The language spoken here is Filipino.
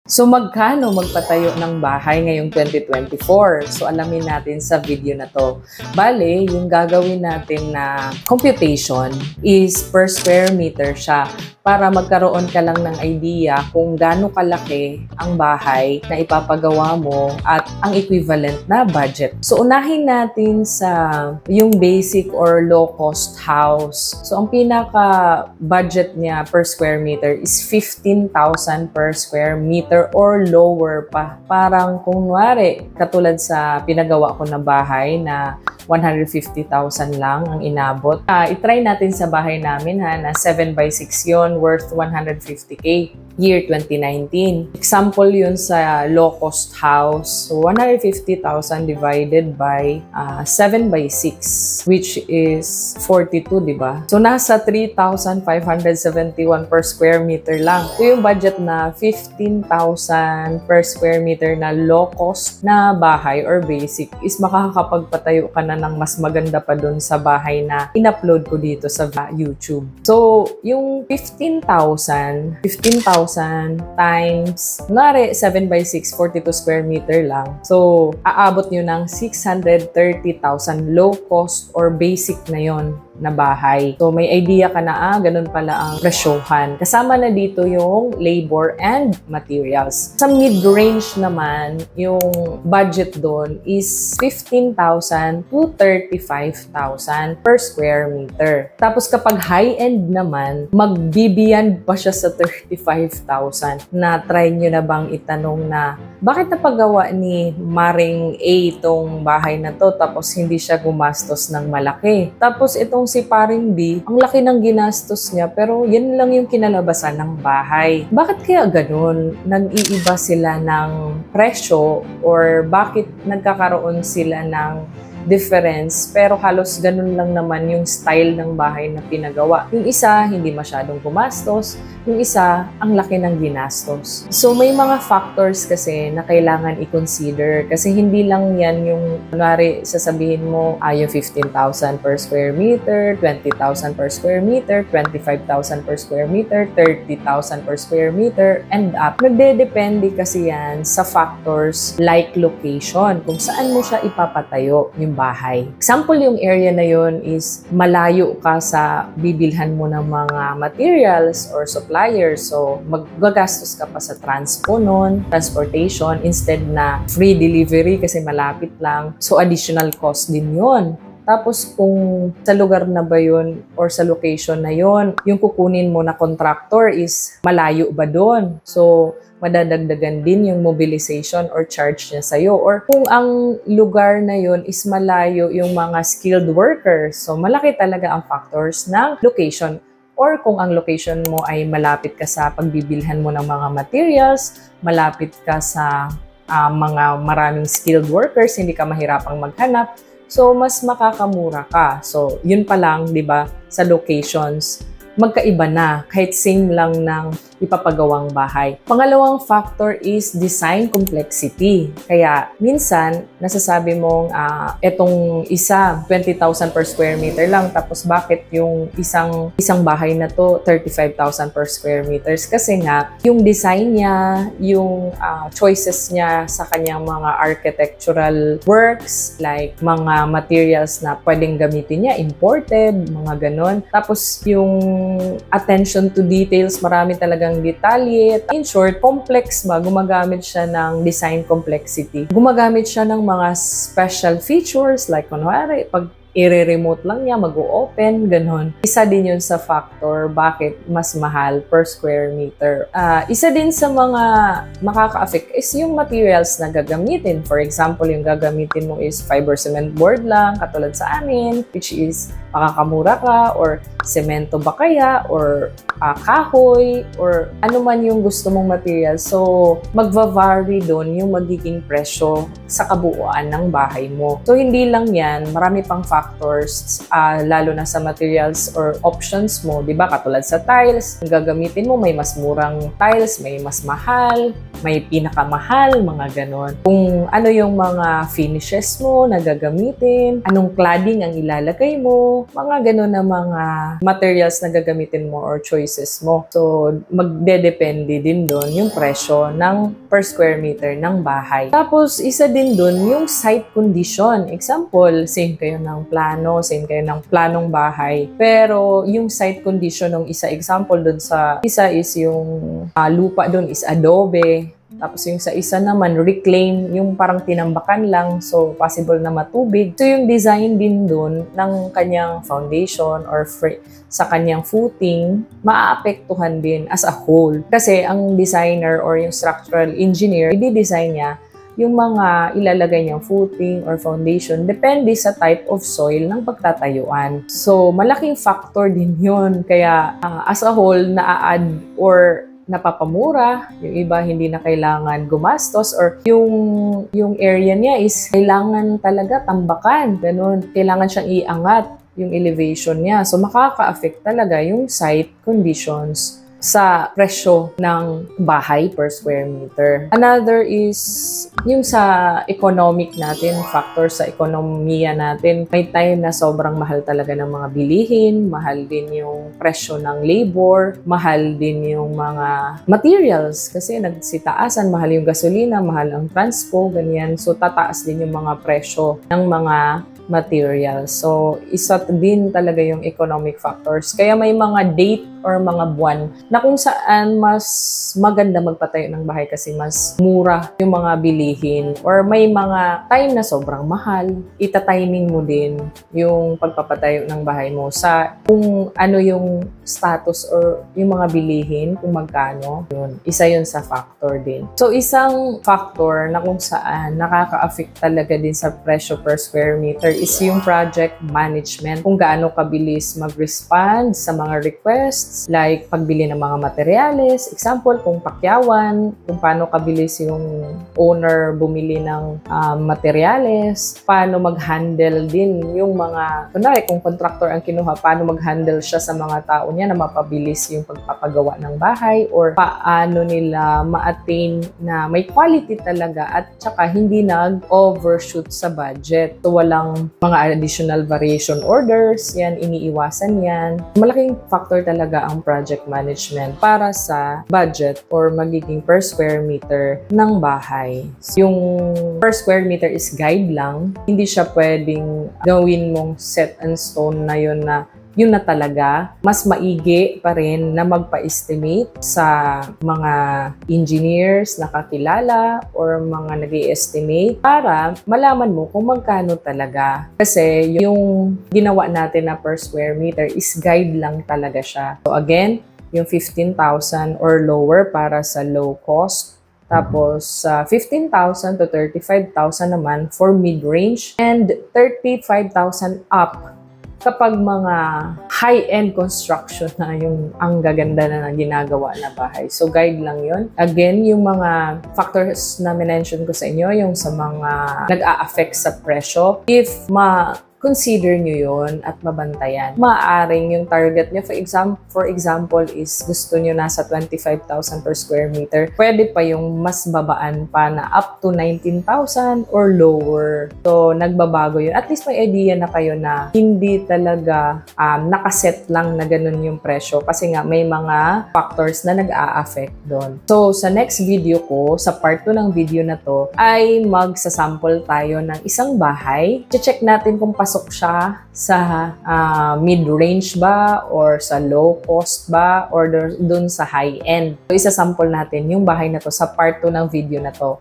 So magkano magpatayo ng bahay ngayong 2024? So alamin natin sa video na to. Bale, yung gagawin natin na computation is per square meter siya para magkaroon ka lang ng idea kung gaano kalaki ang bahay na ipapagawa mo at ang equivalent na budget. So unahin natin sa yung basic or low cost house. So ang pinaka budget niya per square meter is 15,000 per square meter or lower pa. Parang kung kunwari, katulad sa pinagawa ko na bahay na 150,000 lang ang inabot. I-try natin sa bahay namin na 7x6 yon worth 150K year 2019. Example yun sa low-cost house. So 150,000 divided by 7x6 which is 42, di ba? So nasa 3,571 per square meter lang. So yung budget na 15,000 per square meter na low-cost na bahay or basic is makakapagpatayo ka na ng mas maganda pa dun sa bahay na in-upload ko dito sa YouTube. So yung 15,000 times, kunwari 7x6, 42 square meter lang. So, aabot nyo ng 630,000 low cost or basic na yon na bahay. So, may idea ka na, ganun pala ang presyohan. Kasama na dito yung labor and materials. Sa mid-range naman, yung budget doon is 15,000 to 35,000 per square meter. Tapos kapag high-end naman, magbibiyand pa siya sa 35,000. Na-try nyo na bang itanong na, bakit napagawa ni Maring A itong bahay na to tapos hindi siya gumastos ng malaki? Tapos itong si Paring B, ang laki ng ginastos niya pero yan lang yung kinalabasan ng bahay. Bakit kaya ganun? Nag-iiba sila ng presyo or bakit nagkakaroon sila ng difference pero halos ganun lang naman yung style ng bahay na pinagawa. Yung isa, hindi masyadong gumastos. Yung isa, ang laki ng ginastos. So, may mga factors kasi na kailangan i-consider kasi hindi lang yan yung, kunwari, sasabihin mo, yung 15,000 per square meter, 20,000 per square meter, 25,000 per square meter, 30,000 per square meter, and up. Nagde-depende kasi yan sa factors like location, kung saan mo siya ipapatayo yung bahay. Example, yung area na yun is malayo ka sa bibilhan mo ng mga materials or suppliers. So, magagastos ka pa sa transpo nun, transportation, instead na free delivery kasi malapit lang. So, additional cost din yun. Tapos, kung sa lugar na ba yun or sa location na yun, yung kukunin mo na contractor is malayo ba doon? So, madadagdagan din yung mobilization or charge niya sa'yo. Or kung ang lugar na yun is malayo yung mga skilled workers, so malaki talaga ang factors ng location. Or kung ang location mo ay malapit ka sa pagbibilhan mo ng mga materials, malapit ka sa mga maraming skilled workers, hindi ka mahirapang maghanap, so mas makakamura ka. So yun pa lang, di ba, sa locations, magkaiba na kahit same lang ng ipapagawang bahay. Pangalawang factor is design complexity. Kaya minsan, nasasabi mong etong isa, 20,000 per square meter lang, tapos bakit yung isang bahay na to, 35,000 per square meters? Kasi nga, yung design niya, yung choices niya sa kanyang mga architectural works, like mga materials na pwedeng gamitin niya, imported, mga ganon. Tapos yung attention to details, marami talagang detalye. In short, complex ba? Gumagamit siya ng design complexity. Gumagamit siya ng mga special features like kunwari, pag i-remote lang niya, mag-o-open, ganon. Isa din yun sa factor bakit mas mahal per square meter. Isa din sa mga makaka-affect is yung materials na gagamitin. For example, yung gagamitin mo is fiber cement board lang, katulad sa amin, which is makakamura ka, or semento ba kaya, or kahoy, or ano man yung gusto mong material. So, magva-vary doon yung magiging presyo sa kabuuan ng bahay mo. So, hindi lang yan, marami pang factors, lalo na sa materials or options mo, di ba? Katulad sa tiles, yung gagamitin mo, may mas murang tiles, may mas mahal, may pinakamahal, mga ganon. Kung ano yung mga finishes mo na gagamitin, anong cladding ang ilalagay mo, mga ganon na mga materials na gagamitin mo or choices mo. So, magdedepende din doon yung presyo ng per square meter ng bahay. Tapos, isa din doon yung site condition. Example, same kayo ng plano, same kayo ng planong bahay. Pero, yung site condition ng isa, example doon sa isa is yung lupa doon is adobe. Tapos yung sa isa naman, reclaim, yung parang tinambakan lang, so possible na matubig. So yung design din dun ng kanyang foundation or sa kanyang footing, maaapektuhan din as a whole. Kasi ang designer or yung structural engineer, i-design niya yung mga ilalagay niyang footing or foundation depende sa type of soil ng pagtatayuan. So malaking factor din yun. Kaya as a whole, na-add or napapamura, yung iba hindi na kailangan gumastos or yung area niya is kailangan talaga tambakan, ganun. Kailangan siyang iangat yung elevation niya. So makaka-affect talaga yung site conditions sa presyo ng bahay per square meter. Another is yung sa economic natin, factor sa ekonomiya natin. May time na sobrang mahal talaga ng mga bilihin, mahal din yung presyo ng labor, mahal din yung mga materials kasi nagsitaasan, mahal yung gasolina, mahal ang transpo, ganyan. So tataas din yung mga presyo ng mga materials. So, isa din talaga yung economic factors. Kaya may mga date or mga buwan na kung saan mas maganda magpatayo ng bahay kasi mas mura yung mga bilihin or may mga time na sobrang mahal. Ita-timing mo din yung pagpapatayo ng bahay mo sa kung ano yung status or yung mga bilihin, kung magkano. Yun. Isa yun sa factor din. So, isang factor na kung saan nakaka-affect talaga din sa presyo per square meter is yung project management. Kung gaano kabilis mag-respond sa mga requests, like pagbili ng mga materyales. Example, kung pakyawan, kung paano kabilis yung owner bumili ng materyales, paano mag-handle din yung mga, kunwari, kung contractor ang kinuha, paano mag-handle siya sa mga tao niya na mapabilis yung pagpapagawa ng bahay or paano nila ma-attain na may quality talaga at saka hindi nag-overshoot sa budget. So, walang mga additional variation orders, yan, iniiwasan yan. Malaking factor talaga ang project management para sa budget or magiging per square meter ng bahay. Yung per square meter is guide lang, hindi siya pwedeng gawin mong set and stone na yun na talaga. Mas maigi pa rin na magpa-estimate sa mga engineers na kakilala or mga nag-i-estimate para malaman mo kung magkano talaga. Kasi yung ginawa natin na per square meter is guide lang talaga siya. So again, yung 15,000 or lower para sa low cost. Tapos, 15,000 to 35,000 naman for mid-range and 35,000 up kapag mga high-end construction na yung ang gaganda na ginagawa na bahay. So, guide lang yun. Again, yung mga factors na mention ko sa inyo, yung sa mga nag-a-affect sa presyo, if consider nyo yun at mabantayan. Maaaring yung target nyo, for example, is gusto nyo nasa 25,000 per square meter. Pwede pa yung mas babaan pa na up to 19,000 or lower. So, nagbabago yun. At least may idea na kayo na hindi talaga nakaset lang na ganun yung presyo kasi nga may mga factors na nag-a-affect doon. So, sa next video ko, sa part 2 ng video na to, ay magsasample tayo ng isang bahay. Check natin kung pasok siya sa mid-range ba or sa low cost ba or dun sa high-end. So, isa-sample natin yung bahay na to sa part 2 ng video na to.